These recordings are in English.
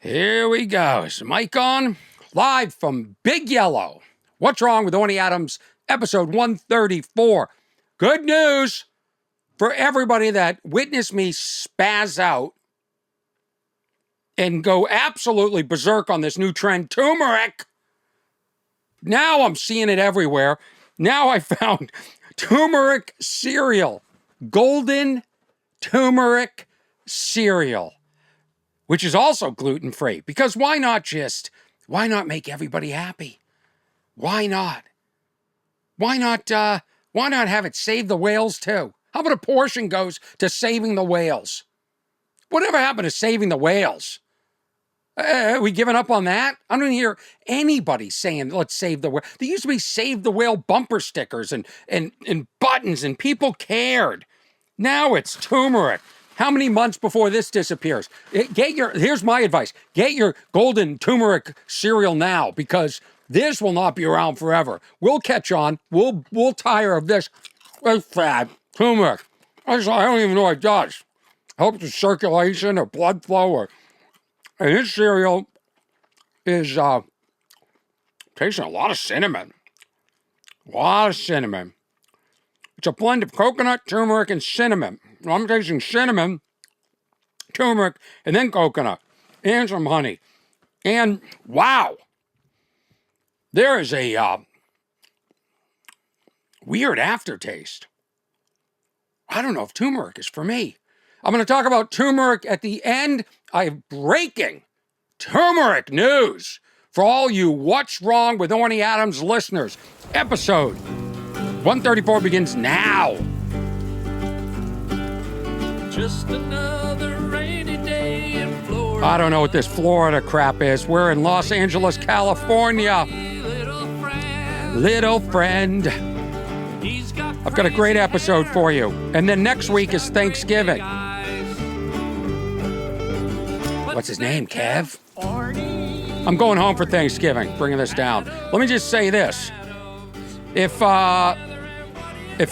Here we go. Is the mic on? Live from Big Yellow. What's wrong with Orny Adams? Episode 134. Good news for everybody that witnessed me spaz out and go absolutely berserk on this new trend, turmeric. Now I'm seeing it everywhere. Now I found turmeric cereal. Golden turmeric cereal, which is also gluten-free. Because why not make everybody happy? Why not? Why not have it save the whales too? How about a portion goes to saving the whales? Whatever happened to saving the whales? Are we giving up on that? I don't hear anybody saying, let's save the whale. There used to be save the whale bumper stickers and buttons, and people cared. Now it's turmeric. How many months before this disappears? Here's my advice. Get your golden turmeric cereal now, because this will not be around forever. We'll catch on. We'll tire of this. It's fad. Turmeric. I don't even know what it does. Helps with circulation or blood flow. And this cereal is tasting a lot of cinnamon. A lot of cinnamon. It's a blend of coconut, turmeric, and cinnamon. I'm tasting cinnamon, turmeric, and then coconut, and some honey. And wow, there is a weird aftertaste. I don't know if turmeric is for me. I'm going to talk about turmeric at the end. I have breaking turmeric news for all you What's Wrong with Orny Adams listeners. Episode 134 begins now. Just another rainy day in Florida. I don't know what this Florida crap is. We're in Los Angeles, California. Little friend. I've got a great episode for you. And then next week is Thanksgiving. What's his name, Kev? Orny. I'm going home for Thanksgiving, bringing this down. Let me just say this. If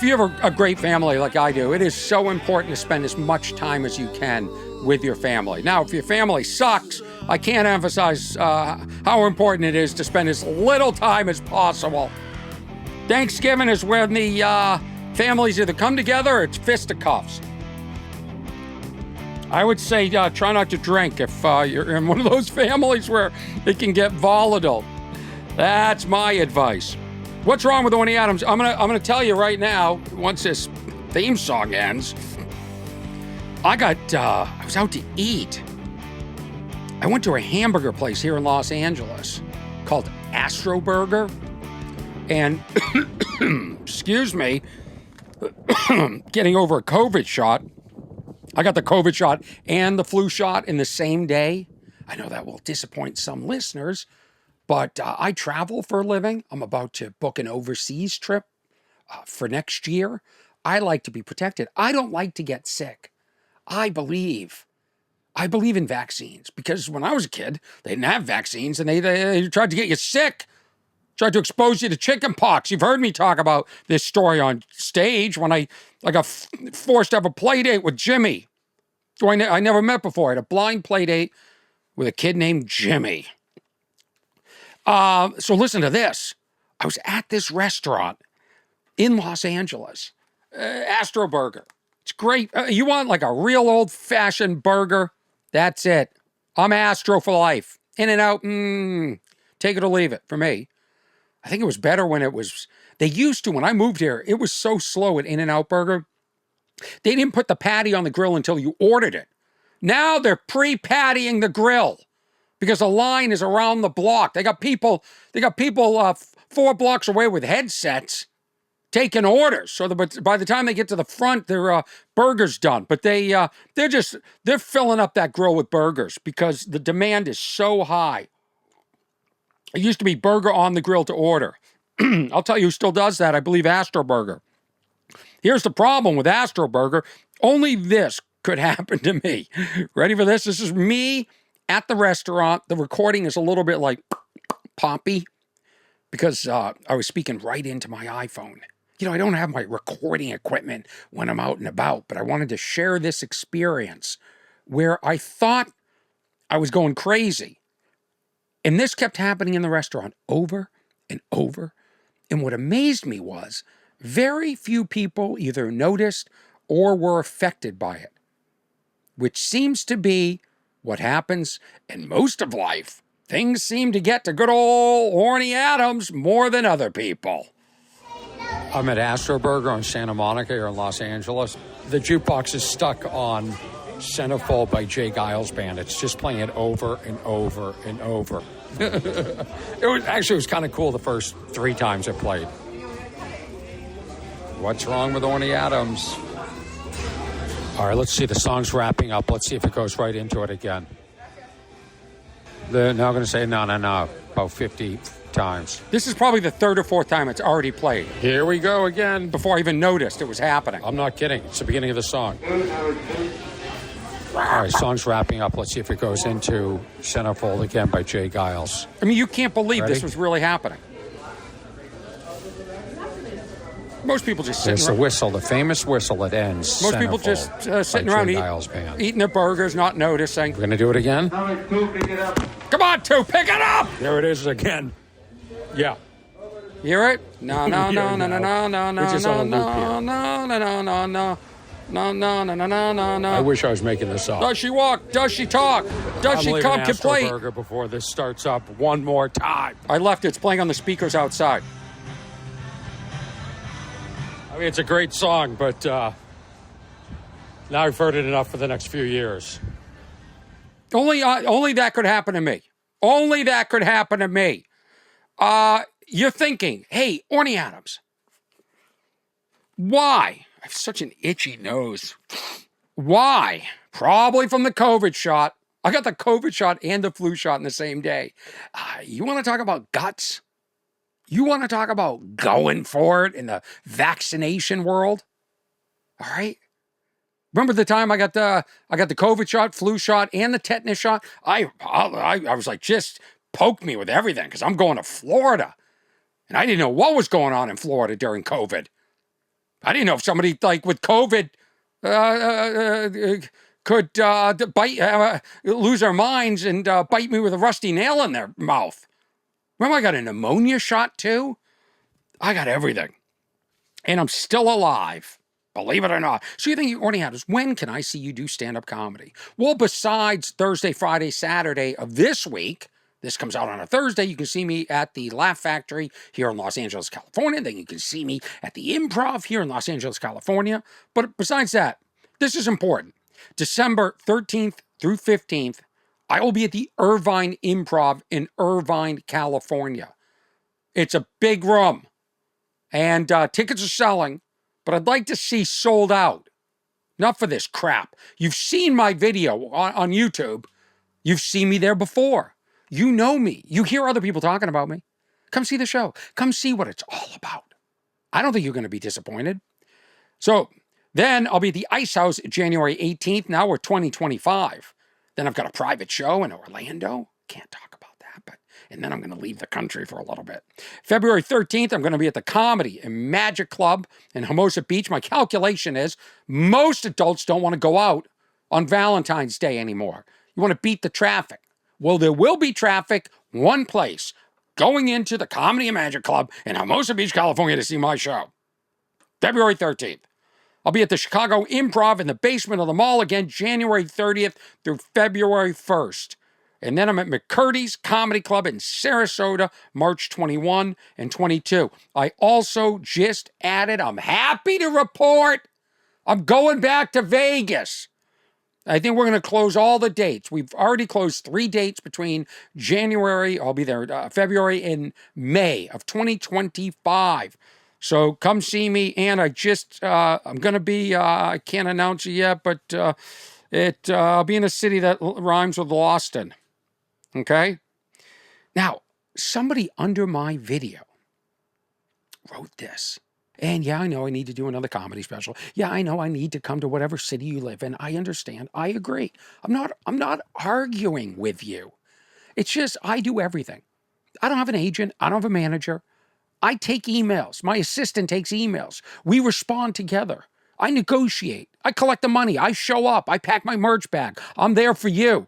you have a great family like I do, it is so important to spend as much time as you can with your family. Now, if your family sucks, I can't emphasize how important it is to spend as little time as possible. Thanksgiving is when the families either come together or it's fisticuffs. I would say try not to drink if you're in one of those families where it can get volatile. That's my advice. What's wrong with Orny Adams? I'm gonna tell you right now. Once this theme song ends, I was out to eat. I went to a hamburger place here in Los Angeles called Astro Burger, and excuse me, getting over a COVID shot. I got the COVID shot and the flu shot in the same day. I know that will disappoint some listeners, but I travel for a living. I'm about to book an overseas trip for next year. I like to be protected. I don't like to get sick. I believe in vaccines, because when I was a kid, they didn't have vaccines, and they tried to get you sick, tried to expose you to chicken pox. You've heard me talk about this story on stage when I got forced to have a play date with Jimmy, who I never met before. I had a blind play date with a kid named Jimmy. So listen to this. I was at this restaurant in Los Angeles, Astro Burger. It's great. You want like a real old-fashioned burger? That's it. I'm Astro for life. In and out, take it or leave it for me. I think it was better when they used to, when I moved here, it was so slow at In-N-Out Burger. They didn't put the patty on the grill until you ordered it. Now they're pre-pattying the grill because the line is around the block. They got people 4 blocks away with headsets taking orders. So by the time they get to the front, their burger's done. But they're filling up that grill with burgers because the demand is so high. It used to be burger on the grill to order. I'll tell you who still does that. I believe Astro Burger. Here's the problem with Astro Burger. Only this could happen to me. Ready for this? This is me at the restaurant. The recording is a little bit like poppy because I was speaking right into my iPhone. You know, I don't have my recording equipment when I'm out and about, but I wanted to share this experience where I thought I was going crazy. And this kept happening in the restaurant over and over. And what amazed me was very few people either noticed or were affected by it, which seems to be what happens in most of life. Things seem to get to good old Orny Adams more than other people. I'm at Astro Burger on Santa Monica here in Los Angeles. The jukebox is stuck on Centerfold by Jay Giles Band. It's just playing it over and over and over. It was kind of cool the first 3 times it played. What's wrong with Orny Adams? All right, let's see. The song's wrapping up. Let's see if it goes right into it again. They're now going to say no, about 50 times. This is probably the 3rd or 4th time it's already played. Here we go again. Before I even noticed it was happening. I'm not kidding. It's the beginning of the song. All right, song's wrapping up. Let's see if it goes into Centerfold again by Jay Giles. I mean, you can't believe this was really happening. Most people just sitting around. There's the whistle, the famous whistle that ends. Most people just sitting around eating their burgers, not noticing. We're going to do it again? Come on, two, pick it up! There it is again. Yeah. You hear it? No. I wish I was making this up. Does she walk? Does she talk? Does she come complete? Burger before this starts up one more time. I left it. It's playing on the speakers outside. I mean, it's a great song, but now I've heard it enough for the next few years. Only that could happen to me. Only that could happen to me. You're thinking, hey, Orny Adams, why? I have such an itchy nose. Why? Probably from the COVID shot. I got the COVID shot and the flu shot in the same day. You want to talk about guts? You want to talk about going for it in the vaccination world? All right. Remember the time I got the COVID shot, flu shot, and the tetanus shot? I was like, just poke me with everything because I'm going to Florida. And I didn't know what was going on in Florida during COVID. I didn't know if somebody like with COVID could lose their minds and bite me with a rusty nail in their mouth. Remember I got a pneumonia shot too? I got everything. And I'm still alive. Believe it or not. So you think, Orny Adams, when can I see you do stand-up comedy? Well, besides Thursday, Friday, Saturday of this week, this comes out on a Thursday, you can see me at the Laugh Factory here in Los Angeles, California. Then you can see me at the Improv here in Los Angeles, California. But besides that, this is important. December 13th through 15th, I will be at the Irvine Improv in Irvine, California. It's a big room, and tickets are selling, but I'd like to see sold out. Not for this crap. You've seen my video on YouTube. You've seen me there before. You know me. You hear other people talking about me. Come see the show. Come see what it's all about. I don't think you're going to be disappointed. So then I'll be at the Ice House January 18th. Now we're 2025. Then I've got a private show in Orlando. Can't talk about that, and then I'm going to leave the country for a little bit. February 13th, I'm going to be at the Comedy and Magic Club in Hermosa Beach. My calculation is most adults don't want to go out on Valentine's Day anymore. You want to beat the traffic. Well, there will be traffic one place, going into the Comedy and Magic Club in Hermosa Beach, California to see my show. February 13th. I'll be at the Chicago Improv in the basement of the mall again, January 30th through February 1st. And then I'm at McCurdy's Comedy Club in Sarasota, March 21 and 22. I also just added, I'm happy to report, I'm going back to Vegas. I think we're going to close all the dates. We've already closed 3 dates between January, I'll be there, February and May of 2025. So come see me, and I'm going to be, I can't announce it yet, but I'll be in a city that rhymes with Boston. Okay? Now, somebody under my video wrote this. And yeah, I know I need to do another comedy special. Yeah, I know I need to come to whatever city you live in. I understand. I agree. I'm not arguing with you. It's just I do everything. I don't have an agent. I don't have a manager. I take emails. My assistant takes emails. We respond together. I negotiate. I collect the money. I show up. I pack my merch bag. I'm there for you.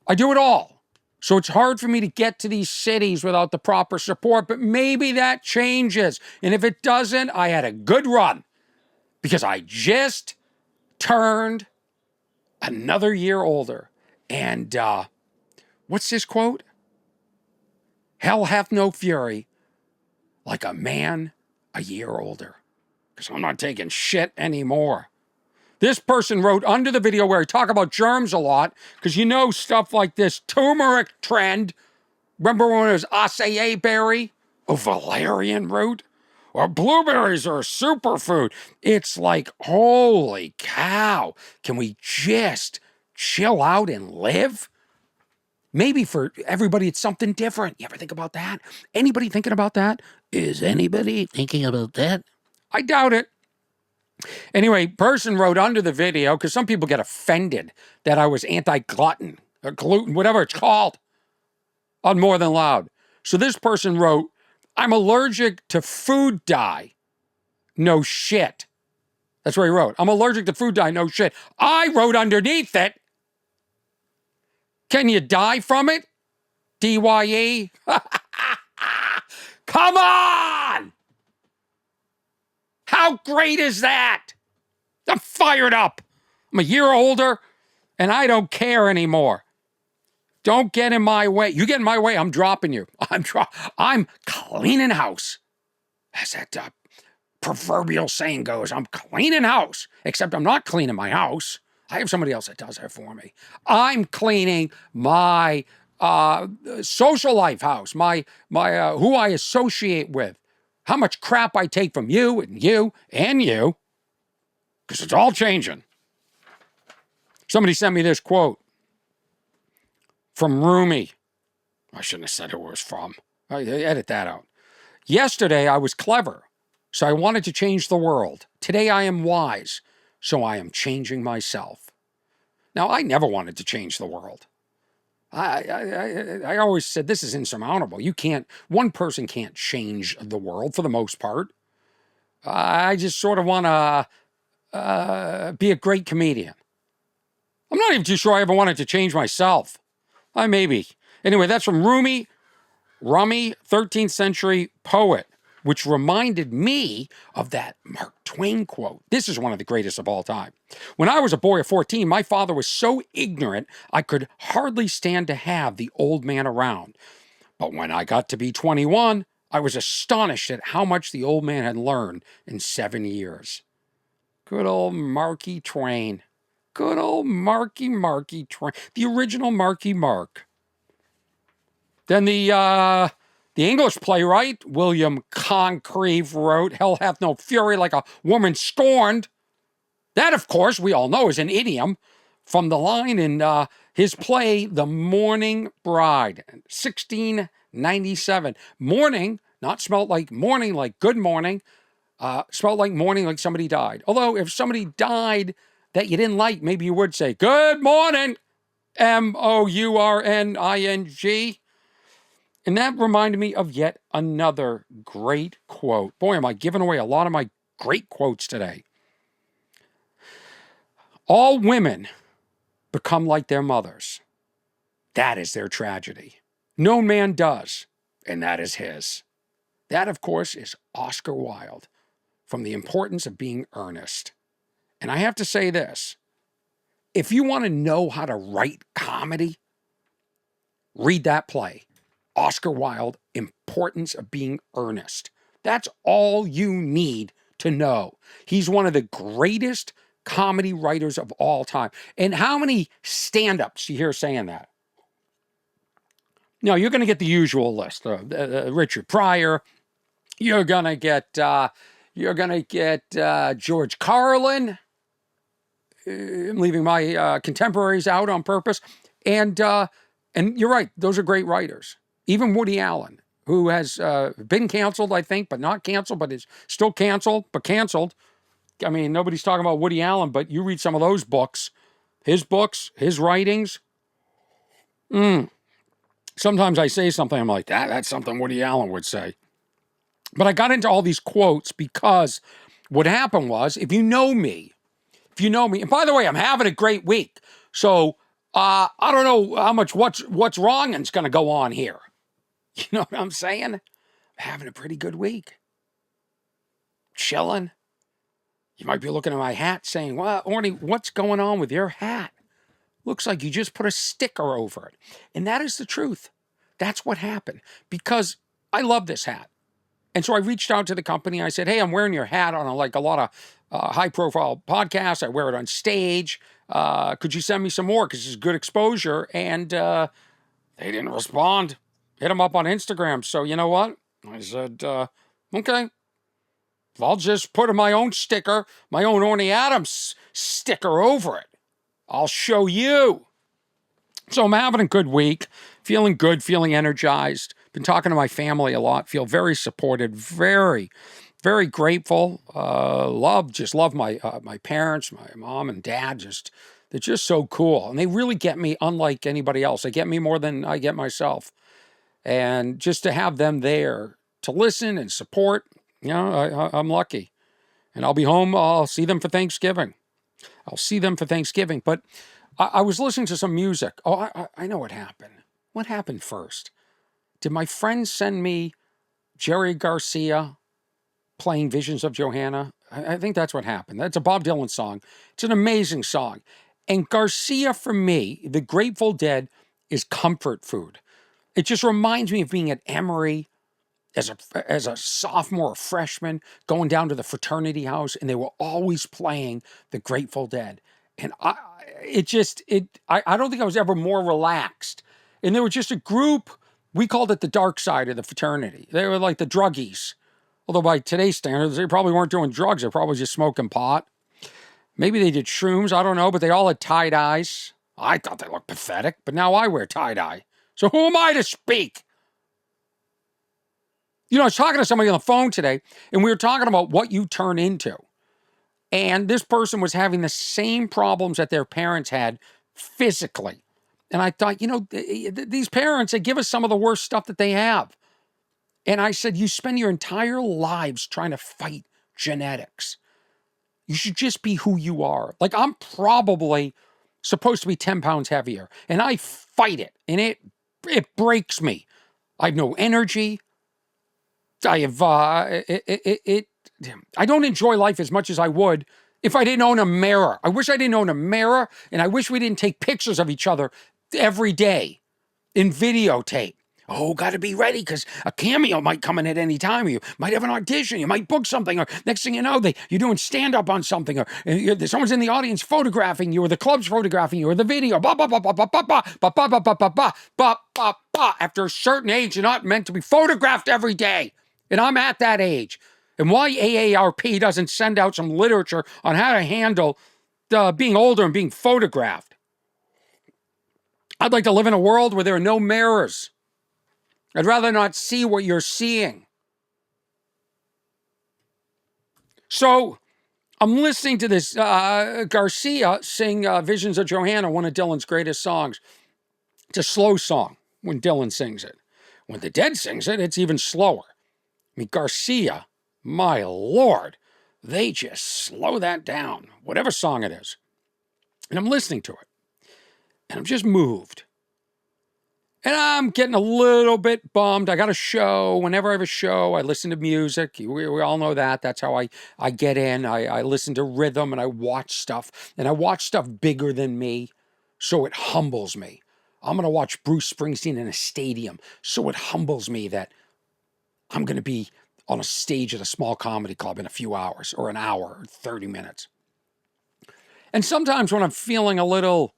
I do it all. So it's hard for me to get to these cities without the proper support, but maybe that changes. And if it doesn't, I had a good run because I just turned another year older. And what's this quote? Hell hath no fury like a man a year older. Because I'm not taking shit anymore. This person wrote under the video where I talk about germs a lot, because you know stuff like this turmeric trend. Remember when it was acai berry, or valerian root, or blueberries are a superfood? It's like, holy cow, can we just chill out and live? Maybe for everybody it's something different. You ever think about that? Anybody thinking about that? Is anybody thinking about that? I doubt it. Anyway, person wrote under the video, because some people get offended that I was anti-glutton, or gluten, whatever it's called, on More Than Loud. So this person wrote, I'm allergic to food dye. No shit. That's what he wrote. I'm allergic to food dye. No shit. I wrote underneath it, can you die from it? DYE? Come on! How great is that? I'm fired up. I'm a year older, and I don't care anymore. Don't get in my way. You get in my way, I'm dropping you. I'm cleaning house. As that proverbial saying goes, I'm cleaning house. Except I'm not cleaning my house. I have somebody else that does that for me. I'm cleaning my social life house, my who I associate with, how much crap I take from you and you and you, because it's all changing. Somebody sent me this quote from Rumi. I shouldn't have said who it was from. I edit that out. Yesterday I was clever, so I wanted to change the world. Today I am wise, so I am changing myself. Now, I never wanted to change the world. I always said this is insurmountable. One person can't change the world for the most part. I just sort of want to be a great comedian. I'm not even too sure I ever wanted to change myself. Maybe. Anyway, that's from Rumi, 13th century poet, which reminded me of that Mark Twain quote. This is one of the greatest of all time. When I was a boy of 14, my father was so ignorant I could hardly stand to have the old man around. But when I got to be 21, I was astonished at how much the old man had learned in 7 years. Good old Marky Twain. Good old Marky Twain. The original Marky Mark. Then the English playwright, William Congreve, wrote, Hell hath no fury like a woman scorned. That, of course, we all know is an idiom from the line in his play, The Mourning Bride, 1697. Mourning, not spelled like morning, like good morning, spelled like mourning, like somebody died. Although, if somebody died that you didn't like, maybe you would say, good morning, mourning. And that reminded me of yet another great quote. Boy, am I giving away a lot of my great quotes today. All women become like their mothers. That is their tragedy. No man does, and that is his. That, of course, is Oscar Wilde from The Importance of Being Earnest. And I have to say this. If you want to know how to write comedy, read that play. Oscar Wilde, Importance of Being Earnest. That's all you need to know. He's one of the greatest comedy writers of all time. And how many stand-ups do you hear saying that? No, you're going to get the usual list. Richard Pryor. You're going to get George Carlin. I'm leaving my contemporaries out on purpose. And you're right. Those are great writers. Even Woody Allen, who has been canceled, I think, but not canceled, but is still canceled, but canceled. I mean, nobody's talking about Woody Allen, but you read some of those books, his writings. Sometimes I say something, I'm like, that's something Woody Allen would say. But I got into all these quotes because what happened was, if you know me, and by the way, I'm having a great week. So I don't know how much what's wrong and's going to go on here. You know what I'm saying? I'm having a pretty good week. Chilling. You might be looking at my hat saying, well, Orny, what's going on with your hat? Looks like you just put a sticker over it. And that is the truth. That's what happened, because I love this hat. And so I reached out to the company. I said, hey, I'm wearing your hat on like a lot of high-profile podcasts. I wear it on stage. Could you send me some more? Because it's good exposure. And they didn't respond. Hit them up on Instagram. So you know what? I said, okay. I'll just put my own sticker, my own Orny Adams sticker over it. I'll show you. So I'm having a good week, feeling good, feeling energized. Been talking to my family a lot, feel very supported, very, very grateful. Just love my parents, my mom and dad. They're just so cool. And they really get me unlike anybody else. They get me more than I get myself. And just to have them there to listen and support, I'm lucky. And I'll be home. I'll see them for Thanksgiving. But I was listening to some music. Oh, I know what happened. What happened first? Did my friend send me Jerry Garcia playing Visions of Johanna? I think that's what happened. That's a Bob Dylan song. It's an amazing song. And Garcia, for me, the Grateful Dead, is comfort food. It just reminds me of being at Emory as a sophomore or freshman, going down to the fraternity house, and they were always playing the Grateful Dead. And I don't think I was ever more relaxed. And they were just a group. We called it the dark side of the fraternity. They were like the druggies. Although by today's standards, they probably weren't doing drugs. They're probably just smoking pot. Maybe they did shrooms. I don't know. But they all had tie-dyes. I thought they looked pathetic. But now I wear tie-dye. So who am I to speak? I was talking to somebody on the phone today, and we were talking about what you turn into. And this person was having the same problems that their parents had physically. And I thought, these parents, they give us some of the worst stuff that they have. And I said, you spend your entire lives trying to fight genetics. You should just be who you are. Like, I'm probably supposed to be 10 pounds heavier, and I fight it, and it breaks me. I have no energy. I have, I don't enjoy life as much as I would if I didn't own a mirror. I wish I didn't own a mirror, and I wish we didn't take pictures of each other every day in videotape. Oh, got to be ready because a cameo might come in at any time. You might have an audition. You might book something, or next thing you know, you're doing stand-up on something, or someone's in the audience photographing you, or the club's photographing you, or the video. After a certain age, you're not meant to be photographed every day. And I'm at that age. And why AARP doesn't send out some literature on how to handle being older and being photographed. I'd like to live in a world where there are no mirrors. I'd rather not see what you're seeing. So I'm listening to this Garcia sing Visions of Johanna, one of Dylan's greatest songs. It's a slow song when Dylan sings it. When the Dead sings it, it's even slower. I mean, Garcia, my Lord, they just slow that down, whatever song it is. And I'm listening to it, and I'm just moved. And I'm getting a little bit bummed. I got a show. Whenever I have a show, I listen to music. We all know that. That's how I get in. I listen to rhythm, and I watch stuff. And I watch stuff bigger than me, so it humbles me. I'm going to watch Bruce Springsteen in a stadium, so it humbles me that I'm going to be on a stage at a small comedy club in a few hours, or an hour, or 30 minutes. And sometimes when I'm feeling a little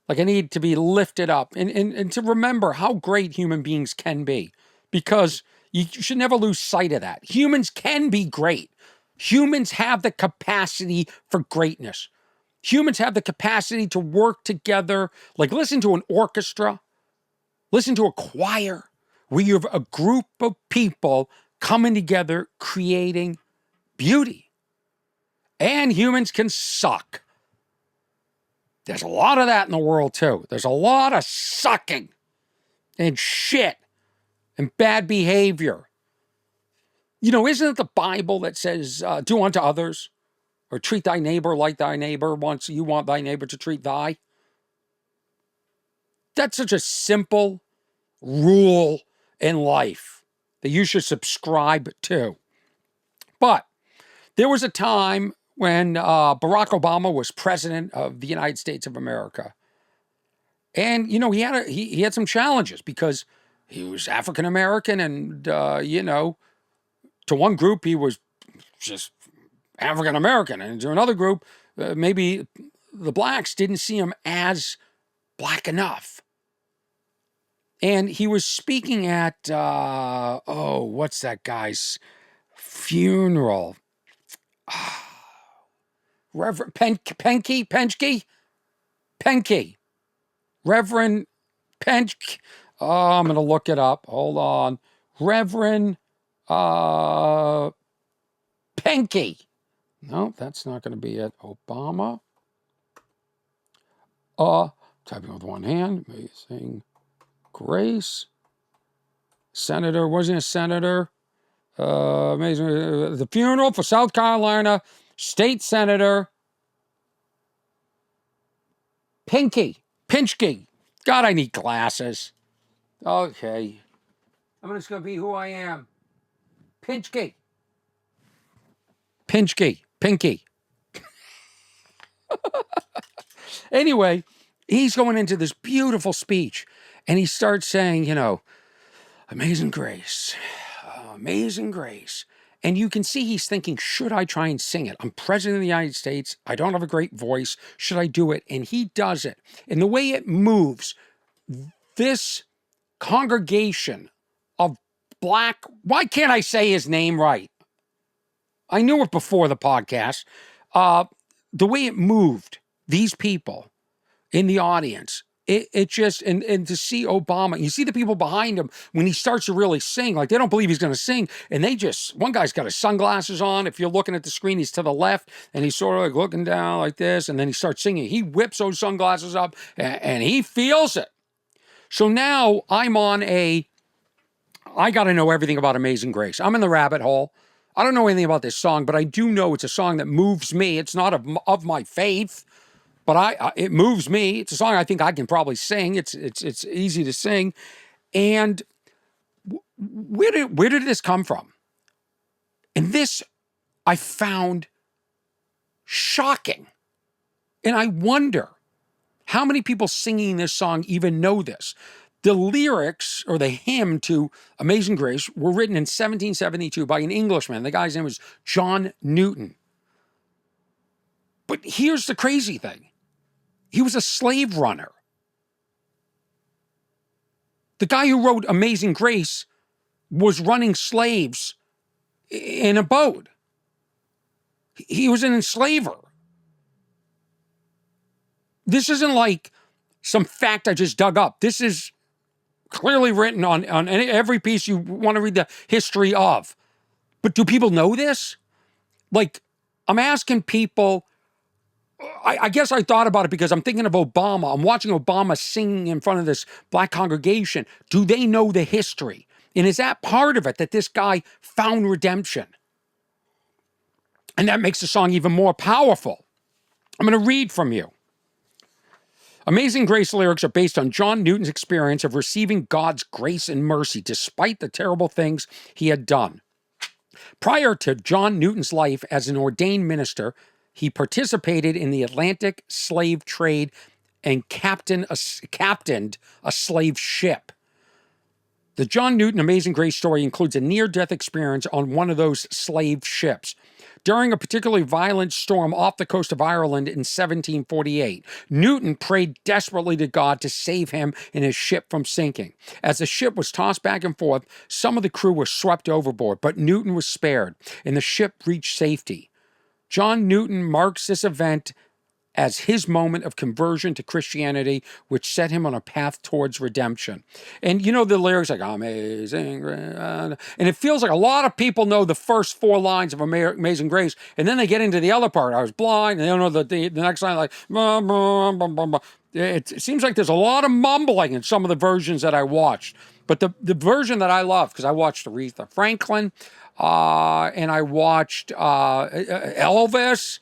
like I need to be lifted up and to remember how great human beings can be, because you should never lose sight of that. Humans can be great. Humans have the capacity for greatness. Humans have the capacity to work together. Like, listen to an orchestra, listen to a choir, where you have a group of people coming together, creating beauty. And humans can suck. There's a lot of that in the world, too. There's a lot of sucking and shit and bad behavior. Isn't it the Bible that says, do unto others, or treat thy neighbor like thy neighbor once you want thy neighbor to treat thy? That's such a simple rule in life that you should subscribe to. But there was a time when Barack Obama was president of the United States of America. And, he had some challenges because he was African American and, to one group, he was just African American. And to another group, maybe the blacks didn't see him as black enough. And he was speaking at, what's that guy's funeral? Reverend Penske? Reverend Penske. Oh, I'm going to look it up. Hold on. Reverend Penske. No, that's not going to be it. Obama. Typing with one hand. Amazing Grace. Senator. Wasn't a senator. Amazing. The funeral for South Carolina State Senator Penske. God, I need glasses. Okay. I'm just going to be who I am. Penske. Anyway, he's going into this beautiful speech, and he starts saying, Amazing Grace, Amazing Grace. And you can see he's thinking, should I try and sing it? I'm president of the United States. I don't have a great voice. Should I do it? And he does it. And the way it moves, this congregation of black, why can't I say his name right? I knew it before the podcast. The way it moved these people in the audience, it just, and to see Obama, you see the people behind him when he starts to really sing, like they don't believe he's going to sing. And one guy's got his sunglasses on. If you're looking at the screen, he's to the left and he's sort of like looking down like this. And then he starts singing. He whips those sunglasses up and he feels it. So now I'm on I got to know everything about Amazing Grace. I'm in the rabbit hole. I don't know anything about this song, but I do know it's a song that moves me. It's not of my faith, but it moves me. It's a song I think I can probably sing. It's easy to sing. And where did this come from? And this I found shocking. And I wonder how many people singing this song even know this. The lyrics, or the hymn to Amazing Grace, were written in 1772 by an Englishman. The guy's name was John Newton. But here's the crazy thing. He was a slave runner. The guy who wrote Amazing Grace was running slaves in a boat. He was an enslaver. This isn't like some fact I just dug up. This is clearly written on every piece you want to read the history of. But do people know this? Like, I'm asking people, I guess I thought about it because I'm thinking of Obama. I'm watching Obama singing in front of this black congregation. Do they know the history? And is that part of it, that this guy found redemption? And that makes the song even more powerful. I'm going to read from you. Amazing Grace lyrics are based on John Newton's experience of receiving God's grace and mercy despite the terrible things he had done. Prior to John Newton's life as an ordained minister, he participated in the Atlantic slave trade and captained a slave ship. The John Newton Amazing Grace story includes a near-death experience on one of those slave ships. During a particularly violent storm off the coast of Ireland in 1748, Newton prayed desperately to God to save him and his ship from sinking. As the ship was tossed back and forth, some of the crew were swept overboard, but Newton was spared, and the ship reached safety. John Newton marks this event as his moment of conversion to Christianity, which set him on a path towards redemption. And you know the lyrics like, Amazing Grace, and it feels like a lot of people know the first four lines of Amazing Grace, and then they get into the other part. I was blind, and they don't know the next line, like, blah, blah, blah, blah, blah. It seems like there's a lot of mumbling in some of the versions that I watched. But the version that I love, because I watched Aretha Franklin, and I watched Elvis,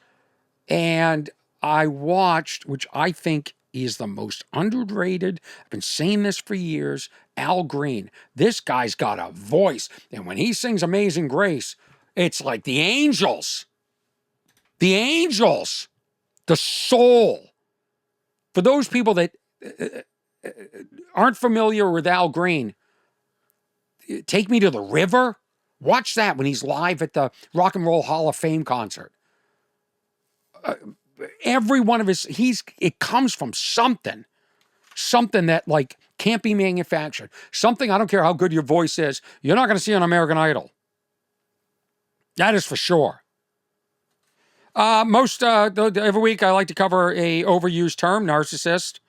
and I watched, which I think He is the most underrated. I've been saying this for years. Al Green. This guy's got a voice. And when he sings Amazing Grace, it's like the angels. The angels. The soul. For those people that aren't familiar with Al Green, Take Me to the River. Watch that when he's live at the Rock and Roll Hall of Fame concert. Every one of his, it comes from something that like can't be manufactured. Something, I don't care how good your voice is, you're not going to see on American Idol. That is for sure. Every week I like to cover a overused term, narcissist.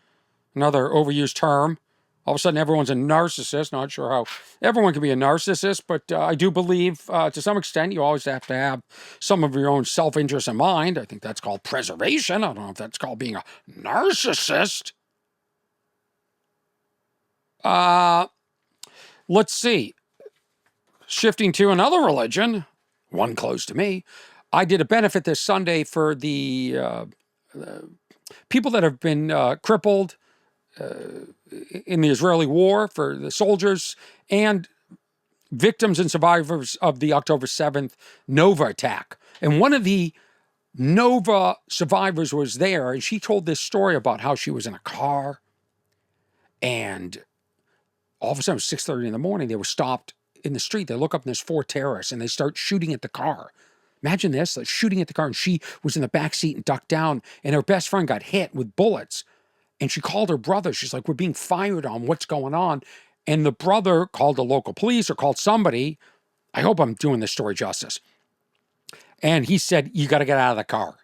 Another overused term. All of a sudden everyone's a narcissist. Not sure how everyone can be a narcissist, but I do believe to some extent you always have to have some of your own self-interest in mind. I think that's called preservation. I don't know if that's called being a narcissist. Let's see. Shifting to another religion, one close to me. I did a benefit this Sunday for the people that have been crippled in the Israeli war, for the soldiers and victims and survivors of the October 7th Nova attack. And one of the Nova survivors was there, and she told this story about how she was in a car, and all of a sudden, it was 6:30 in the morning, they were stopped in the street. They look up and there's 4 terrorists, and they start shooting at the car. Imagine this, like shooting at the car, and she was in the back seat and ducked down, and her best friend got hit with bullets. And she called her brother. She's like, we're being fired on. What's going on? And the brother called the local police or called somebody. I hope I'm doing this story justice. And he said, you got to get out of the car.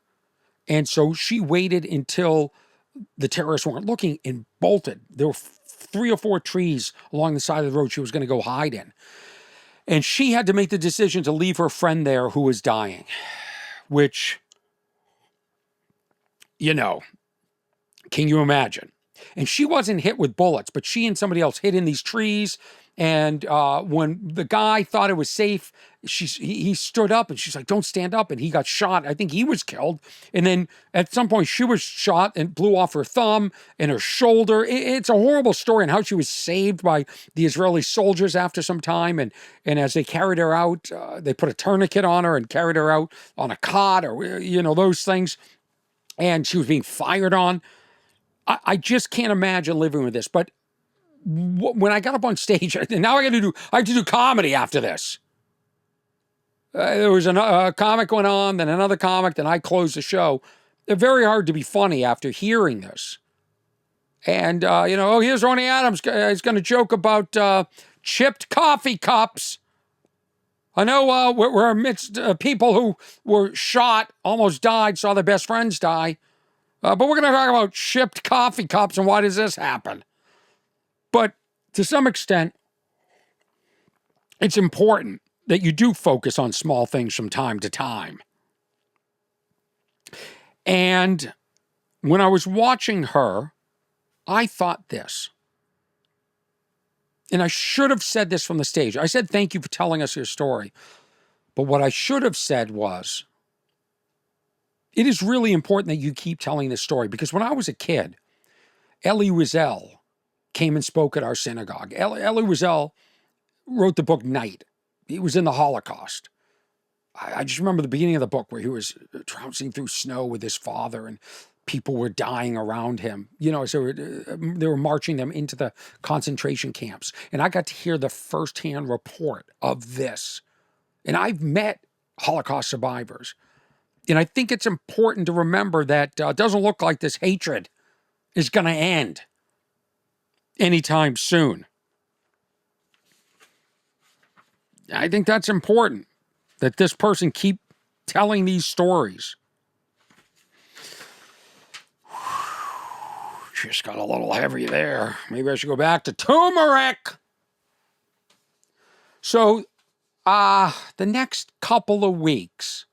And so she waited until the terrorists weren't looking and bolted. There were 3 or 4 trees along the side of the road she was going to go hide in. And she had to make the decision to leave her friend there who was dying, which, you know, can you imagine? And she wasn't hit with bullets, but she and somebody else hid in these trees. And when the guy thought it was safe, he stood up, and she's like, don't stand up. And he got shot. I think he was killed. And then at some point she was shot and blew off her thumb and her shoulder. It's a horrible story, and how she was saved by the Israeli soldiers after some time. And as they carried her out, they put a tourniquet on her and carried her out on a cot, or, you know, those things. And she was being fired on. I just can't imagine living with this. But when I got up on stage, now I have to do comedy after this. There was a comic went on, then another comic, then I closed the show. They're very hard to be funny after hearing this. And, here's Orny Adams. He's going to joke about chipped coffee cups. I know we're amidst people who were shot, almost died, saw their best friends die. But we're going to talk about chipped coffee cups and why does this happen. But to some extent, it's important that you do focus on small things from time to time. And when I was watching her, I thought this. And I should have said this from the stage. I said, thank you for telling us your story. But what I should have said was, it is really important that you keep telling this story, because when I was a kid, Elie Wiesel came and spoke at our synagogue. Elie Wiesel wrote the book Night. He was in the Holocaust. I just remember the beginning of the book where he was trouncing through snow with his father, and people were dying around him. You know, so they were marching them into the concentration camps. And I got to hear the firsthand report of this. And I've met Holocaust survivors. And I think it's important to remember that it doesn't look like this hatred is going to end anytime soon. I think that's important, that this person keep telling these stories. Just got a little heavy there. Maybe I should go back to turmeric. So, the next couple of weeks,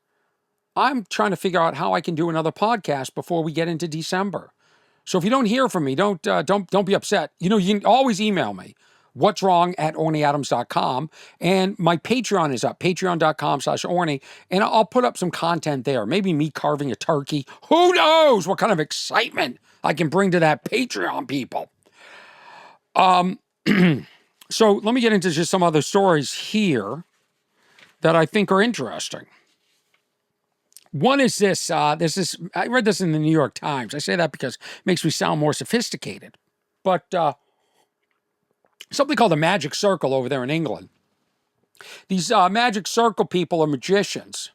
I'm trying to figure out how I can do another podcast before we get into December. So if you don't hear from me, don't be upset. You know, you can always email me, What's Wrong at ornyadams.com. And my Patreon is up, patreon.com/Orny. And I'll put up some content there. Maybe me carving a turkey. Who knows what kind of excitement I can bring to that Patreon people. So let me get into just some other stories here that I think are interesting. One is this. I read this in the New York Times. I say that because it makes me sound more sophisticated. But something called the Magic Circle over there in England. These Magic Circle people are magicians.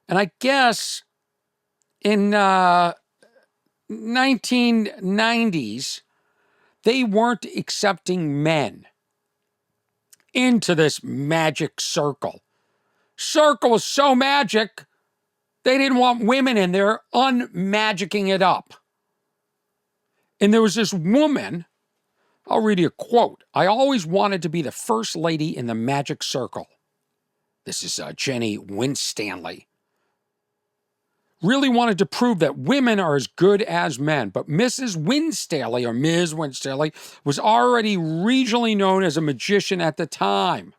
And I guess in 1990s, they weren't accepting men into this magic circle. Circle was so magic, they didn't want women in there unmagicking it up. And there was this woman, I'll read you a quote. "I always wanted to be the first lady in the magic circle." This is Jenny Winstanley. "Really wanted to prove that women are as good as men, but Mrs. Winstanley, or Ms. Winstanley, was already regionally known as a magician at the time."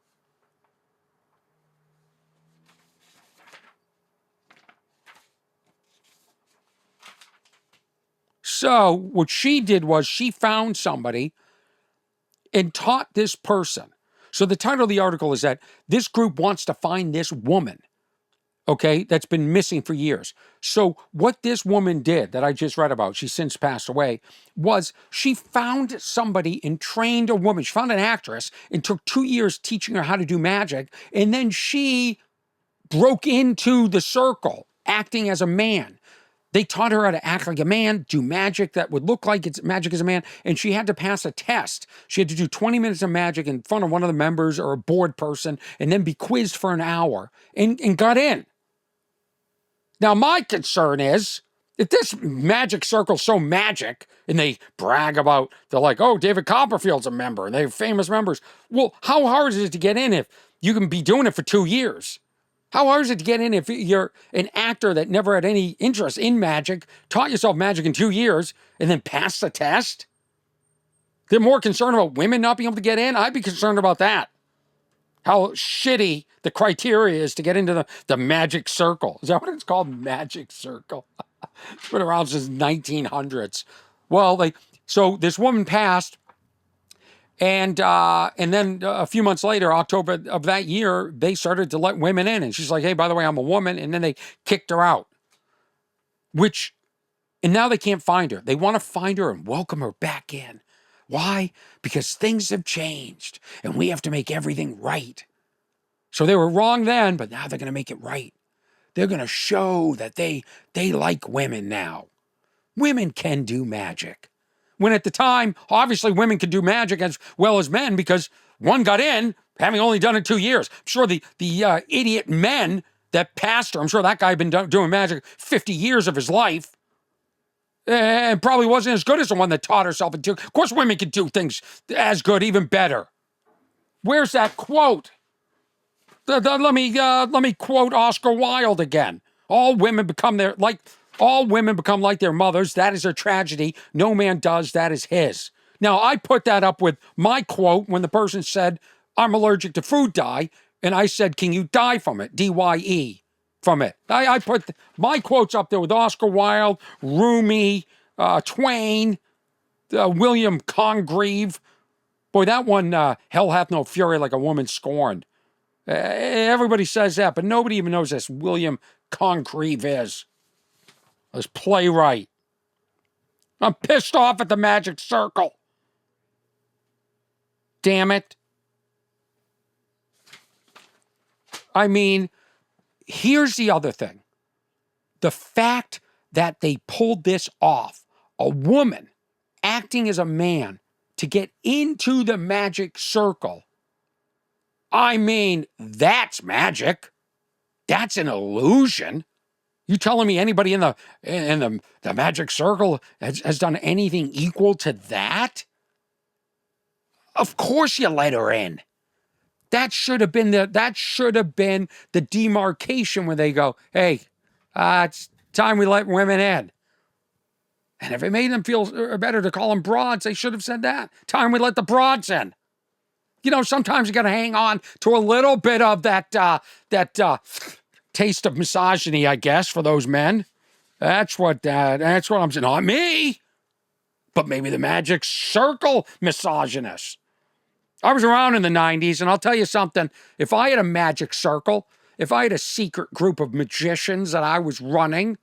So what she did was she found somebody and taught this person. So the title of the article is that this group wants to find this woman, okay, that's been missing for years. So what this woman did that I just read about, she's since passed away, was she found somebody and trained a woman. She found an actress and took 2 years teaching her how to do magic. And then she broke into the circle acting as a man. They taught her how to act like a man, do magic that would look like it's magic as a man, and she had to pass a test. She had to do 20 minutes of magic in front of one of the members or a board person and then be quizzed for an hour and got in. Now, my concern is, if this magic circle's so magic and they brag about, they're like, oh, David Copperfield's a member and they have famous members. Well, how hard is it to get in if you can be doing it for 2 years? How hard is it to get in if you're an actor that never had any interest in magic, taught yourself magic in 2 years, and then passed the test? They're more concerned about women not being able to get in? I'd be concerned about that. How shitty the criteria is to get into the magic circle. Is that what it's called? Magic circle. It's been around since 1900s. Well, so this woman passed, and then a few months later, October of that year, they started to let women in. And she's like, hey, by the way, I'm a woman. And then they kicked her out. And now they can't find her. They want to find her and welcome her back in. Why? Because things have changed and we have to make everything right. So they were wrong then, but now they're going to make it right. They're going to show that they like women now. Women can do magic. When at the time, obviously women could do magic as well as men because one got in, having only done it 2 years. I'm sure the idiot men that passed her, I'm sure that guy had been doing magic 50 years of his life and probably wasn't as good as the one that taught herself in 2. Of course, women can do things as good, even better. Where's that quote? Let me quote Oscar Wilde again. All women become like their mothers. That is a tragedy. No man does. That is his. Now, I put that up with my quote when the person said, I'm allergic to food dye. And I said, can you die from it? D-Y-E from it. I put my quotes up there with Oscar Wilde, Rumi, Twain, William Congreve. Boy, that one, hell hath no fury like a woman scorned. Everybody says that, but nobody even knows this William Congreve is. This playwright. I'm pissed off at the magic circle. Damn it. I mean, here's the other thing. The fact that they pulled this off, a woman acting as a man to get into the magic circle, I mean, that's magic. That's an illusion. You telling me anybody in the magic circle has done anything equal to that? Of course you let her in. That should have been the demarcation where they go, hey, it's time we let women in. And if it made them feel better to call them broads, they should have said that. Time we let the broads in. sometimes you got to hang on to a little bit of that taste of misogyny, I guess, for those men. That's what I'm saying. Not me, but maybe the Magic Circle misogynists. I was around in the 90s, and I'll tell you something. If I had a magic circle, if I had a secret group of magicians that I was running,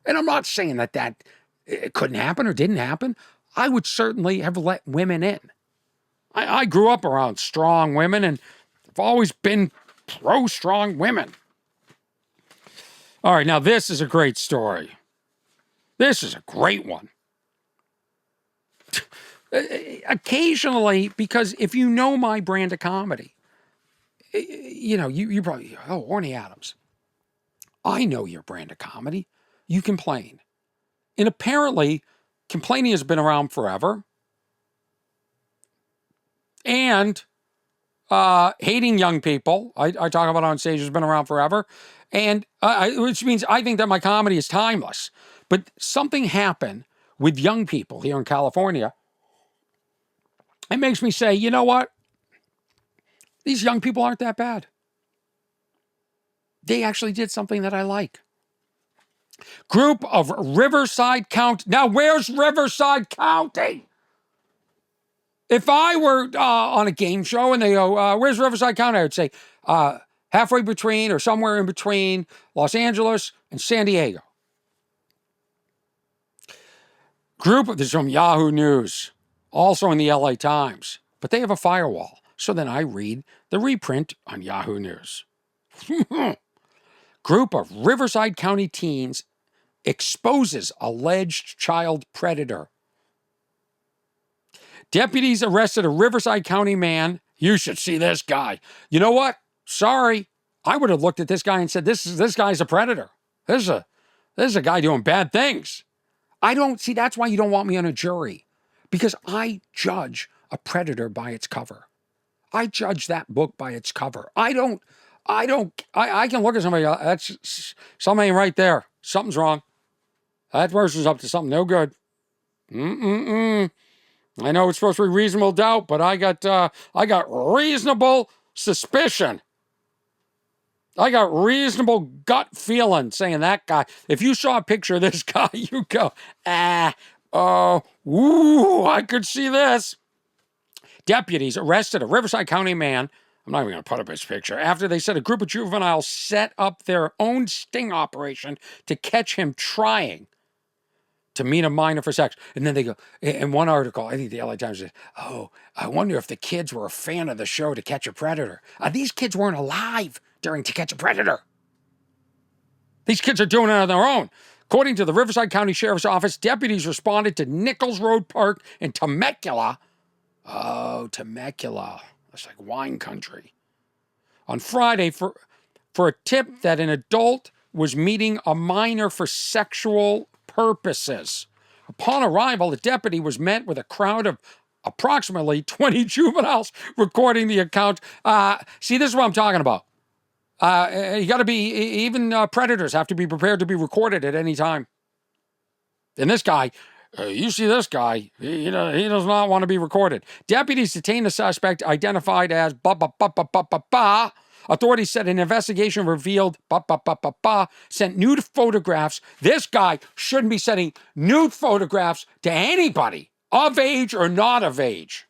and I'm not saying that it couldn't happen or didn't happen, I would certainly have let women in. I grew up around strong women, and I've always been pro-strong women. All right, now this is a great story. This is a great one. Occasionally, because if you know my brand of comedy, you probably, Orny Adams. I know your brand of comedy. You complain. And apparently, complaining has been around forever. And hating young people, I talk about on stage, has been around forever. And which means I think that my comedy is timeless. But something happened with young people here in California. It makes me say, you know what? These young people aren't that bad. They actually did something that I like. Group of Riverside County. Now, where's Riverside County? If I were on a game show and they go, where's Riverside County? I would say halfway between or somewhere in between Los Angeles and San Diego. Group of, this is from Yahoo News, also in the LA Times, but they have a firewall. So then I read the reprint on Yahoo News. Group of Riverside County teens exposes alleged child predator. Deputies arrested a Riverside County man. You should see this guy. You know what? Sorry. I would have looked at this guy and said, this guy's a predator. This is a guy doing bad things. That's why you don't want me on a jury. Because I judge a predator by its cover. I judge that book by its cover. I can look at somebody, that's something ain't right there. Something's wrong. That person's up to something no good. I know it's supposed to be reasonable doubt, but I got reasonable suspicion. I got reasonable gut feeling saying that guy. If you saw a picture of this guy, you go, I could see this. Deputies arrested a Riverside County man. I'm not even going to put up his picture. After they said a group of juveniles set up their own sting operation to catch him trying to meet a minor for sex. And then they go, in one article, I think the LA Times said, I wonder if the kids were a fan of the show To Catch a Predator. These kids weren't alive during To Catch a Predator. These kids are doing it on their own. According to the Riverside County Sheriff's Office, deputies responded to Nichols Road Park in Temecula. Oh, Temecula. That's like wine country. On Friday for a tip that an adult was meeting a minor for sexual purposes. Upon arrival, the deputy was met with a crowd of approximately 20 juveniles recording the account. See, this is what I'm talking about. You got to be, even predators have to be prepared to be recorded at any time. And this guy, you see this guy, he does not want to be recorded. Deputies detained the suspect identified as Authorities said an investigation revealed sent nude photographs. This guy shouldn't be sending nude photographs to anybody, of age or not of age.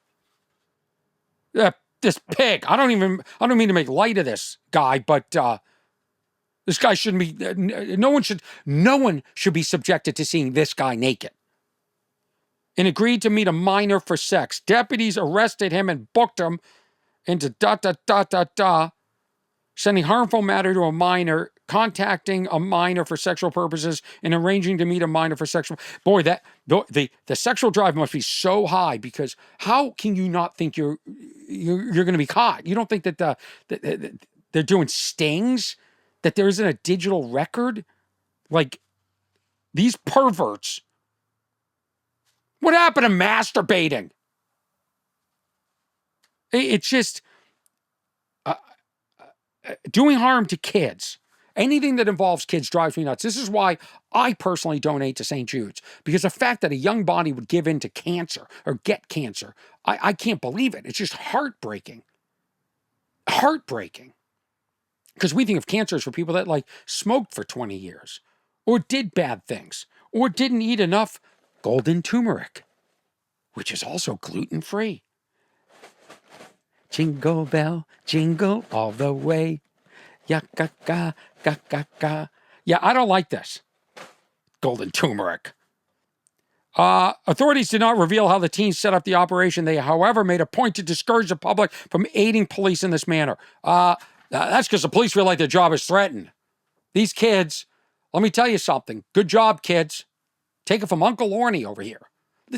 This pig. I don't mean to make light of this guy, but this guy shouldn't be. No one should be subjected to seeing this guy naked. And agreed to meet a minor for sex. Deputies arrested him and booked him into sending harmful matter to a minor, contacting a minor for sexual purposes, and arranging to meet a minor for sexual. Boy, the sexual drive must be so high, because how can you not think you're going to be caught? You don't think that they're doing stings, that there isn't a digital record? Like, these perverts. What happened to masturbating? It's just doing harm to kids. Anything that involves kids drives me nuts. This is why I personally donate to St. Jude's, because the fact that a young body would give in to cancer or get cancer, I can't believe it. It's just heartbreaking. heartbreaking. Because we think of cancer as for people that like smoked for 20 years or did bad things or didn't eat enough golden turmeric, which is also gluten-free. Jingle bell, jingle all the way. Ya-ga-ga, ga-ga-ga. Yeah, I don't like this. Golden turmeric. Authorities did not reveal how the teens set up the operation. They, however, made a point to discourage the public from aiding police in this manner. That's because the police feel like their job is threatened. These kids, let me tell you something. Good job, kids. Take it from Uncle Orny over here.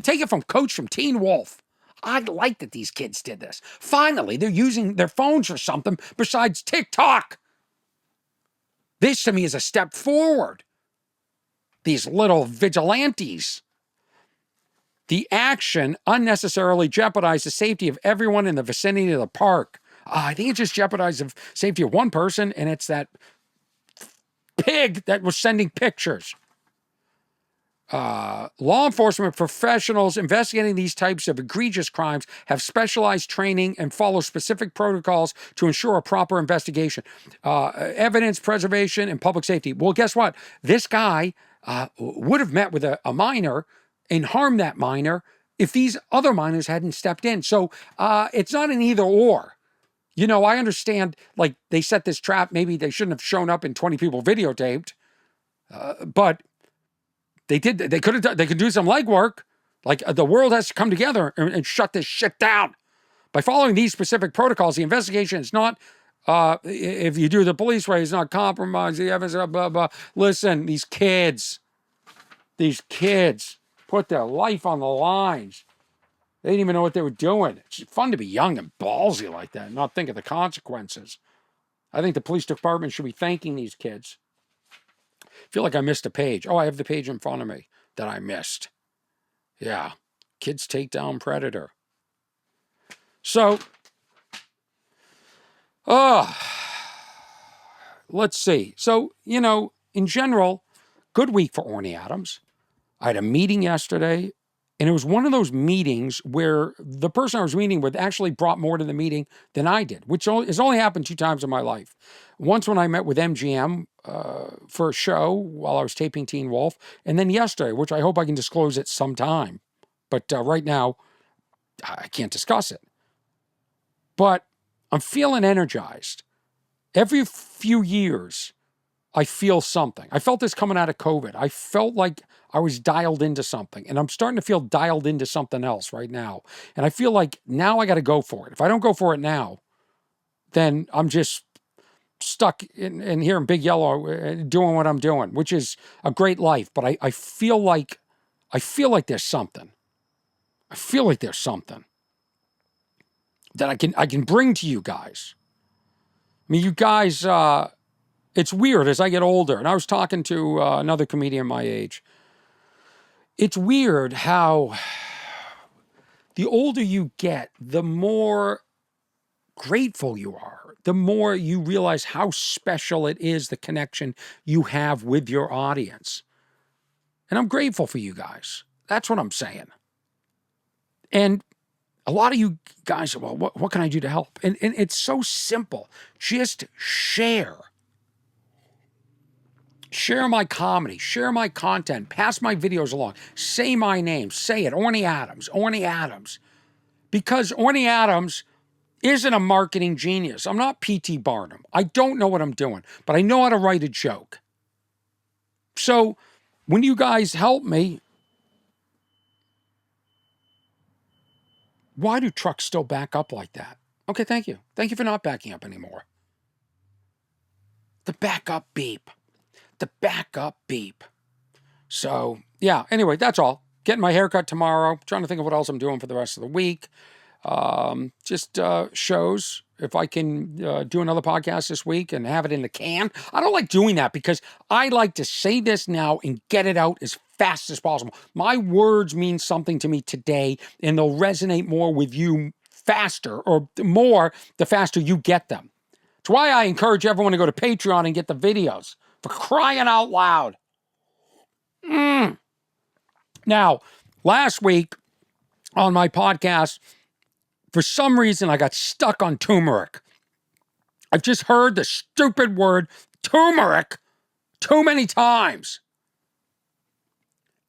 Take it from Coach from Teen Wolf. I like that these kids did this. Finally, they're using their phones for something besides TikTok. This, to me, is a step forward. These little vigilantes. The action unnecessarily jeopardized the safety of everyone in the vicinity of the park. I think it just jeopardized the safety of one person, and it's that pig that was sending pictures. Law enforcement professionals investigating these types of egregious crimes have specialized training and follow specific protocols to ensure a proper investigation. Evidence preservation and public safety. Well, guess what? This guy would have met with a minor and harmed that minor if these other minors hadn't stepped in. So it's not an either or. You know, I understand, like, they set this trap. Maybe they shouldn't have shown up and 20 people videotaped. But they did. They could have done. They could do some legwork. Like, the world has to come together and shut this shit down. By following these specific protocols, the investigation is not, if you do the police way, it's not compromise the evidence, blah, blah, blah. Listen, these kids put their life on the lines. They didn't even know what they were doing. It's fun to be young and ballsy like that and not think of the consequences. I think the police department should be thanking these kids. I feel like I missed a page. Oh, I have the page in front of me that I missed. Yeah. Kids take down predator. So, let's see. So, you know, in general, good week for Orny Adams. I had a meeting yesterday, and it was one of those meetings where the person I was meeting with actually brought more to the meeting than I did, which has only happened 2 times in my life. Once when I met with MGM for a show while I was taping Teen Wolf, and then yesterday, which I hope I can disclose at some time. But right now, I can't discuss it. But I'm feeling energized. Every few years, I feel something. I felt this coming out of COVID. I felt like I was dialed into something, and I'm starting to feel dialed into something else right now. And I feel like now I got to go for it. If I don't go for it now, then I'm just stuck in here in Big Yellow doing what I'm doing, which is a great life. But I feel like there's something. I feel like there's something that I can bring to you guys. I mean, you guys, it's weird as I get older, and I was talking to another comedian my age. It's weird how the older you get, the more grateful you are, the more you realize how special it is, the connection you have with your audience. And I'm grateful for you guys. That's what I'm saying. And a lot of you guys, well, what can I do to help? And it's so simple. Just share. Share my comedy, share my content, pass my videos along, say my name, say it, Orny Adams, Orny Adams. Because Orny Adams isn't a marketing genius. I'm not P.T. Barnum. I don't know what I'm doing, but I know how to write a joke. So when you guys help me, why do trucks still back up like that? Okay, thank you. Thank you for not backing up anymore. The backup beep. The backup beep. So, yeah, anyway, that's all. Getting my haircut tomorrow. Trying to think of what else I'm doing for the rest of the week. Just shows. If I can do another podcast this week and have it in the can. I don't like doing that because I like to say this now and get it out as fast as possible. My words mean something to me today, and they'll resonate more with you faster or more the faster you get them. It's why I encourage everyone to go to Patreon and get the videos. For crying out loud. Now, last week on my podcast, for some reason, I got stuck on turmeric. I've just heard the stupid word turmeric too many times.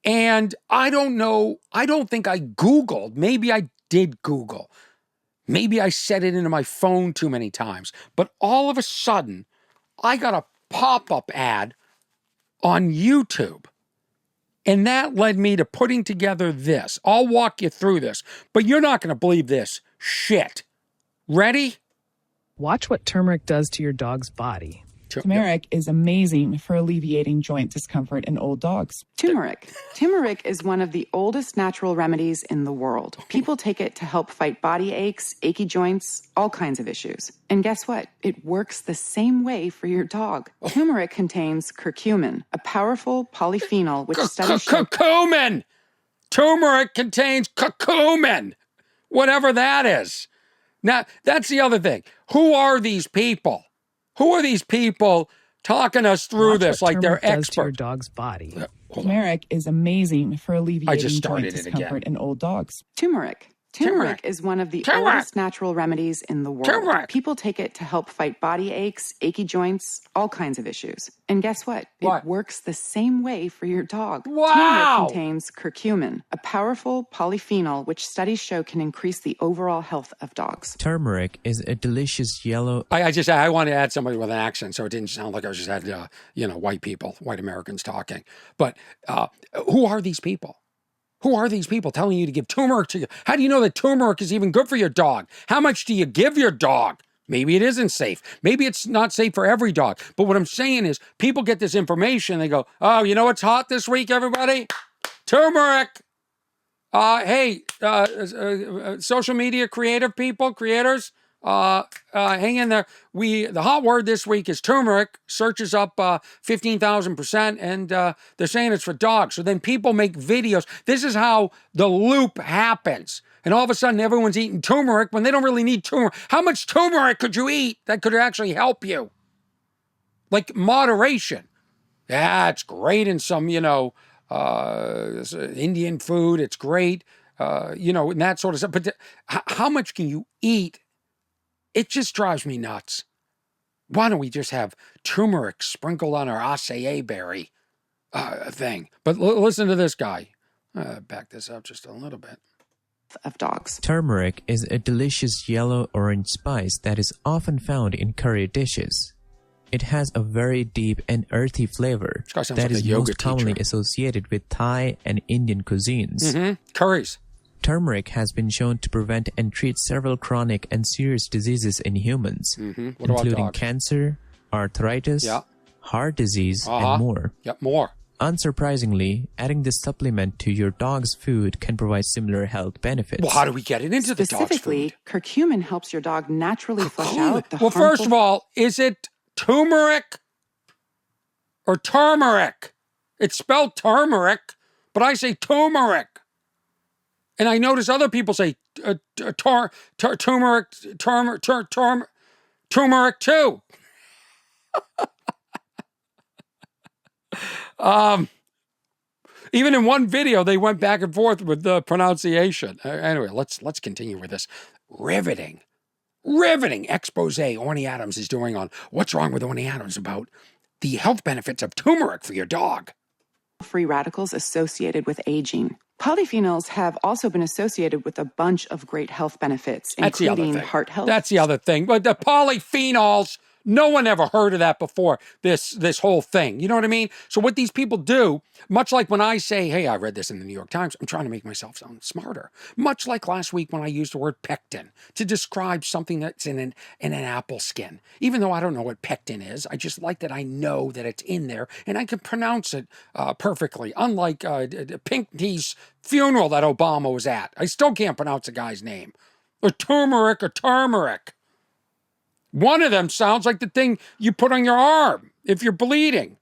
And I don't know, I don't think I Googled. Maybe I did Google. Maybe I set it into my phone too many times. But all of a sudden, I got a pop-up ad on YouTube. And that led me to putting together this. I'll walk you through this, but you're not going to believe this shit. Ready? Watch what turmeric does to your dog's body. Turmeric is amazing for alleviating joint discomfort in old dogs. Turmeric. Turmeric is one of the oldest natural remedies in the world. People take it to help fight body aches, achy joints, all kinds of issues. And guess what? It works the same way for your dog. Turmeric contains curcumin, a powerful polyphenol which studies show... Curcumin! Turmeric contains curcumin! Whatever that is. Now, that's the other thing. Who are these people? Who are these people talking us through this like they're experts? To your dog's body. Turmeric is amazing for alleviating joint discomfort in old dogs. Turmeric. Turmeric is one of the oldest natural remedies in the world. People take it to help fight body aches, achy joints, all kinds of issues. And guess what? It works the same way for your dog. Wow! Turmeric contains curcumin, a powerful polyphenol which studies show can increase the overall health of dogs. Turmeric is a delicious yellow... I wanted to add somebody with an accent so it didn't sound like I just had, white people, white Americans talking. But who are these people? Who are these people telling you to give turmeric to you? How do you know that turmeric is even good for your dog? How much do you give your dog? Maybe it isn't safe. Maybe it's not safe for every dog. But what I'm saying is people get this information. They go, oh, you know what's hot this week, everybody? Turmeric. Social media creators, hang in there. The hot word this week is turmeric. Search is up 15,000%, and they're saying it's for dogs. So then people make videos. This is how the loop happens. And all of a sudden, everyone's eating turmeric when they don't really need turmeric. How much turmeric could you eat that could actually help you? Like moderation. Yeah, it's great in some, Indian food. It's great, and that sort of stuff. But how much can you eat? It just drives me nuts. Why don't we just have turmeric sprinkled on our acai berry thing? But listen to this guy. Back this up just a little bit. Of dogs. Turmeric is a delicious yellow-orange spice that is often found in curry dishes. It has a very deep and earthy flavor that is most commonly associated with Thai and Indian cuisines. Mm-hmm. Curries. Turmeric has been shown to prevent and treat several chronic and serious diseases in humans, including cancer, arthritis, heart disease, and more. Yep, more. Unsurprisingly, adding this supplement to your dog's food can provide similar health benefits. Well, how do we get it into the dog's food? Specifically, curcumin helps your dog naturally flush out the harmful... Well, first of all, is it turmeric or turmeric? It's spelled turmeric, but I say turmeric. And I notice other people say turmeric too. Even in one video, they went back and forth with the pronunciation. Anyway, let's continue with this riveting expose Orny Adams is doing on what's wrong with Orny Adams about the health benefits of turmeric for your dog. Free radicals associated with aging. Polyphenols have also been associated with a bunch of great health benefits, including heart health. That's the other thing. But the polyphenols, no one ever heard of that before, this whole thing. You know what I mean? So what these people do, much like when I say, hey, I read this in the New York Times, I'm trying to make myself sound smarter. Much like last week when I used the word pectin to describe something that's in an apple skin. Even though I don't know what pectin is, I just like that I know that it's in there and I can pronounce it perfectly. Unlike Pink Tea's funeral that Obama was at. I still can't pronounce the guy's name. Or turmeric. One of them sounds like the thing you put on your arm if you're bleeding.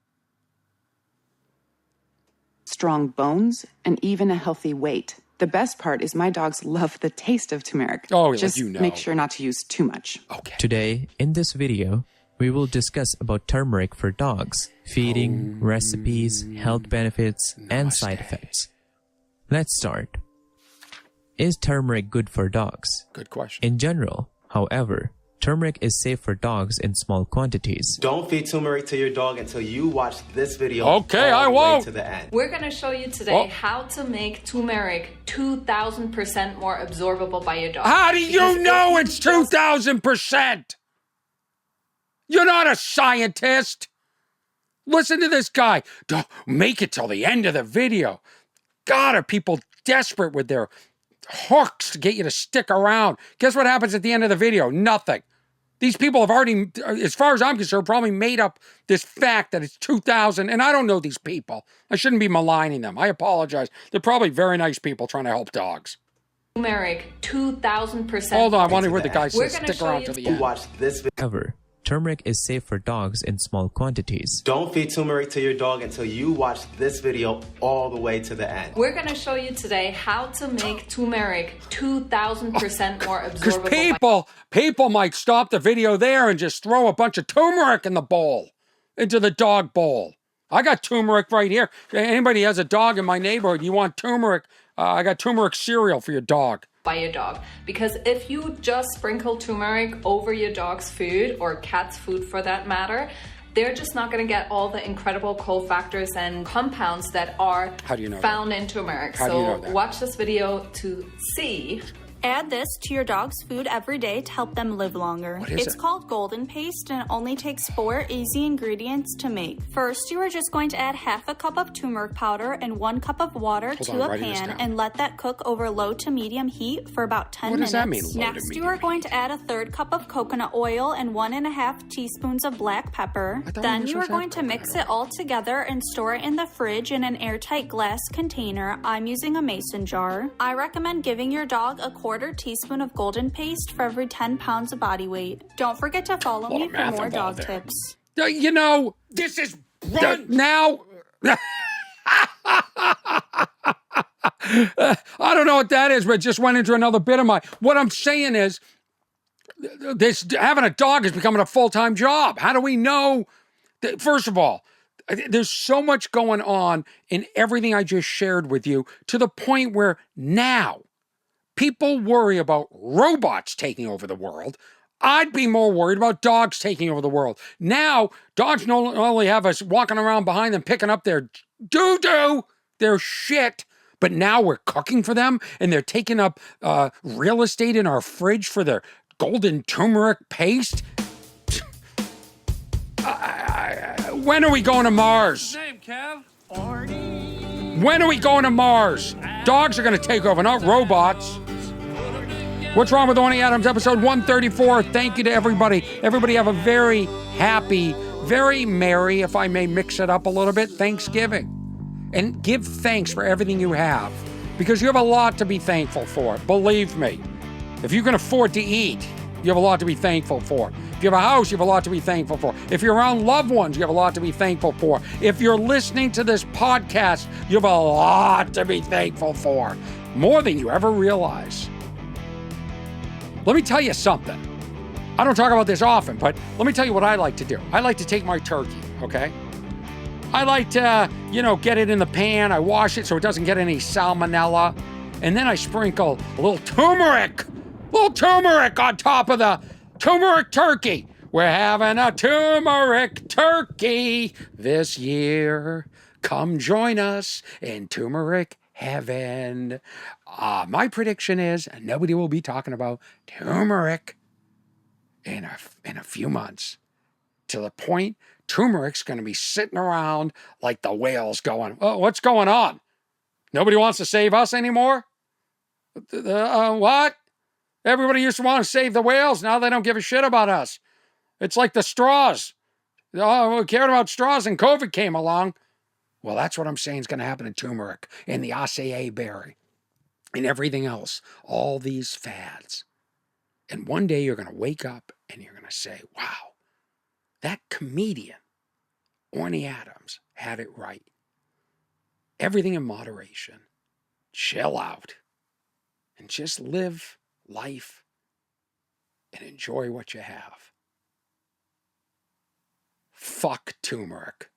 Strong bones and even a healthy weight. The best part is my dogs love the taste of turmeric. Oh, just make sure not to use too much. Okay. Today, in this video, we will discuss about turmeric for dogs, feeding, recipes, health benefits, and side effects. Let's start. Is turmeric good for dogs? Good question. In general, however, Turmeric is safe for dogs in small quantities. Don't feed turmeric to your dog until you watch this video. Okay, I won't. To the end. We're going to show you today how to make turmeric 2,000% more absorbable by your dog. How do you know it's 2,000%? You're not a scientist. Listen to this guy. Don't make it till the end of the video. God, are people desperate with their hooks to get you to stick around. Guess what happens at the end of the video? Nothing. These people have already, as far as I'm concerned, probably made up this fact that it's 2,000, and I don't know these people. I shouldn't be maligning them. I apologize. They're probably very nice people trying to help dogs. Turmeric, 2,000%. Hold on, I want to hear what the guy says. Stick around to the end. Watch this video. However, turmeric is safe for dogs in small quantities. Don't feed turmeric to your dog until you watch this video all the way to the end. We're going to show you today how to make turmeric 2,000% more absorbable. Because people might stop the video there and just throw a bunch of turmeric in the bowl, into the dog bowl. I got turmeric right here. Anybody has a dog in my neighborhood, you want turmeric, I got turmeric cereal for your dog. By your dog, because if you just sprinkle turmeric over your dog's food, or cat's food for that matter, they're just not going to get all the incredible cofactors and compounds that are found in turmeric. So watch this video to see. Add this to your dog's food every day to help them live longer. It's called golden paste, and it only takes 4 easy ingredients to make. First, you are just going to add half a cup of turmeric powder and 1 cup of water to a pan and let that cook over low to medium heat for about 10 minutes. What does that mean, low Next, to you are going to add a 1/3 cup of coconut oil and 1.5 teaspoons of black pepper. Then you are going to mix it all together and store it in the fridge in an airtight glass container. I'm using a mason jar. I recommend giving your dog a 1/4 teaspoon of golden paste for every 10 pounds of body weight. Don't forget to follow me for more dog tips. You know, this is now. I don't know what that is, but it just went into another bit of mine. What I'm saying is, this having a dog is becoming a full-time job. How do we know? First of all, there's so much going on in everything I just shared with you, to the point where now people worry about robots taking over the world. I'd be more worried about dogs taking over the world. Now, dogs not only have us walking around behind them picking up their doo-doo, their shit, but now we're cooking for them, and they're taking up real estate in our fridge for their golden turmeric paste. When are we going to Mars? Name, Kev? Orny. When are we going to Mars? Dogs are going to take over, not robots. What's wrong with Orny Adams, episode 134? Thank you to everybody. Everybody have a very happy, very merry, if I may mix it up a little bit, Thanksgiving. And give thanks for everything you have, because you have a lot to be thankful for. Believe me. If you can afford to eat, you have a lot to be thankful for. If you have a house, you have a lot to be thankful for. If you're around loved ones, you have a lot to be thankful for. If you're listening to this podcast, you have a lot to be thankful for. More than you ever realize. Let me tell you something. I don't talk about this often, but let me tell you what I like to do. I like to take my turkey, okay? I like to, get it in the pan. I wash it so it doesn't get any salmonella. And then I sprinkle a little turmeric on top of the turmeric turkey. We're having a turmeric turkey this year. Come join us in turmeric heaven. My prediction is nobody will be talking about turmeric in a few months. To the point, turmeric's going to be sitting around like the whales going, oh, what's going on? Nobody wants to save us anymore? What? Everybody used to want to save the whales. Now they don't give a shit about us. It's like the straws. Oh, we cared about straws and COVID came along. Well, that's what I'm saying is going to happen to turmeric and the acai berry and everything else. All these fads. And one day you're going to wake up and you're going to say, wow, that comedian, Orny Adams, had it right. Everything in moderation. Chill out. And just live life and enjoy what you have. Fuck turmeric.